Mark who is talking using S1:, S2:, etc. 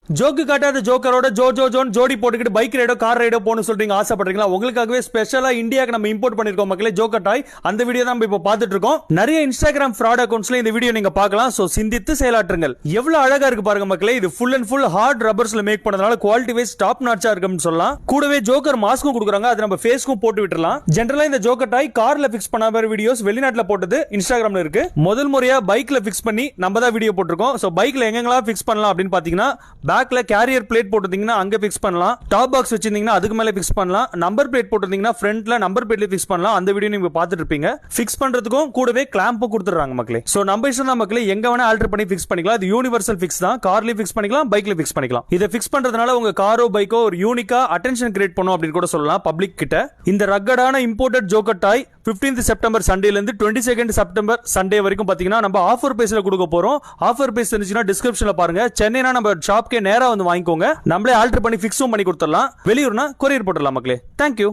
S1: Joke காட்டாத ஜோக்கரோட zone ஜோடி போட்டுக்கிட்டு பைக் ரைடோ கார் ரைடோ போகணும்னு சொல்றீங்க ஆசைப்படுறீங்களா? உங்களுக்காகவே ஸ்பெஷலா இந்தியாவுக்கு நம்ம இம்போர்ட் பண்ணிருக்கோம் மக்களே ஜோக்கர் டாய். அந்த வீடியோ தான் இப்போ பார்த்துட்டு இருக்கோம். நிறைய இன்ஸ்டாகிராம் ஃப்ராட் அக்கௌண்ட்ஸ்ல இந்த வீடியோ நீங்க பார்க்கலாம். சோ சிந்தித்து செயலாற்றுங்கள். எவ்வளவு அழகா இருக்கு பாருங்க மக்களே. இது ஃபுல் அண்ட் ஃபுல் ஹார்ட் ரப்பர்ஸ்ல மேக் பண்ணதுனால குவாலிட்டி வைஸ் டாப் நாட்சா இருக்குன்னு சொல்லலாம். கூடவே ஜோக்கர் மாஸ்க்கும் கொடுக்குறாங்க. அது நம்ம ஃபேஸ்க்கும் போட்டு விட்டுறலாம். ஜெனரலா இந்த ஜோக்கர் டாய் கார்ல பிக்ஸ் பண்ண மாதிரி வீடியோஸ் வெளிநாட்டுல போட்டது இன்ஸ்டாகிராம்ல இருக்கு. முதல் முறையா பைக்ல பிக்ஸ் பண்ணி நம்ம தான் வீடியோ போட்டிருக்கோம். சோ பைக்ல எங்கெங்கெல்லாம் பிக்ஸ் பண்ணலாம் அப்படின்னு பாத்தீங்கன்னா பேக்ல கேரியர் பிளேட் போட்டுருந்தீங்கன்னா அங்க பிக்ஸ் பண்ணலாம். டாப் பாக்ஸ் வச்சிருந்தீங்கன்னா அதுக்கு மேல பிக்ஸ் பண்ணலாம். நம்பர் பிளேட் போட்டுருந்தீங்கன்னா ஃப்ரண்ட்ல நம்பர் பிளேட்ல பிக்ஸ் பண்ணலாம். அந்த வீடியோ நீங்க பார்த்துட்டு இருப்பீங்க. பிக்ஸ் பண்றதுக்கும் கூடவே கிளாம்பும் கொடுத்துறாங்க மக்களே. சோ நம்ம இஷ்டம் தான் மக்களே, எங்க வேணா ஆல்டர் பண்ணி பிக்ஸ் பண்ணிக்கலாம். இது யூனிவர்சல் பிக்ஸ் தான். கார்லயும் பிக்ஸ் பண்ணிக்கலாம், பைக்ல பிக்ஸ் பண்ணிக்கலாம். இதை பிக்ஸ் பண்றதுனால உங்க காரோ பைக்கோ ஒரு யூனிக்கா அட்டென்ஷன் கிரியேட் பண்ணும் அப்படின்னு கூட சொல்லலாம் பப்ளிக் கிட்ட. இந்த ரக்கடான இம்போர்ட்டட் ஜோக்கர் டாய் 15th செப்டம்பர் சண்டேல இருந்து 22nd செப்டம்பர் சண்டே வரைக்கும் பாத்தீங்கன்னா நம்ம ஆஃபர் பேஸ்ல கொடுக்க போறோம். ஆஃபர் பேஸ் இருந்துச்சுன்னா டிஸ்கிரிப்ஷன்ல பாருங்க. சென்னைனா நம்ம ஷாப்க்கே நேரா வந்து வாங்கிக்கோங்க. நம்மளே ஆல்டர் பண்ணி பிக்ஸும் பண்ணி கொடுத்துடலாம். வெளியூர்னா கொரியர் போட்டுடலாம் மக்களே. தேங்க்யூ.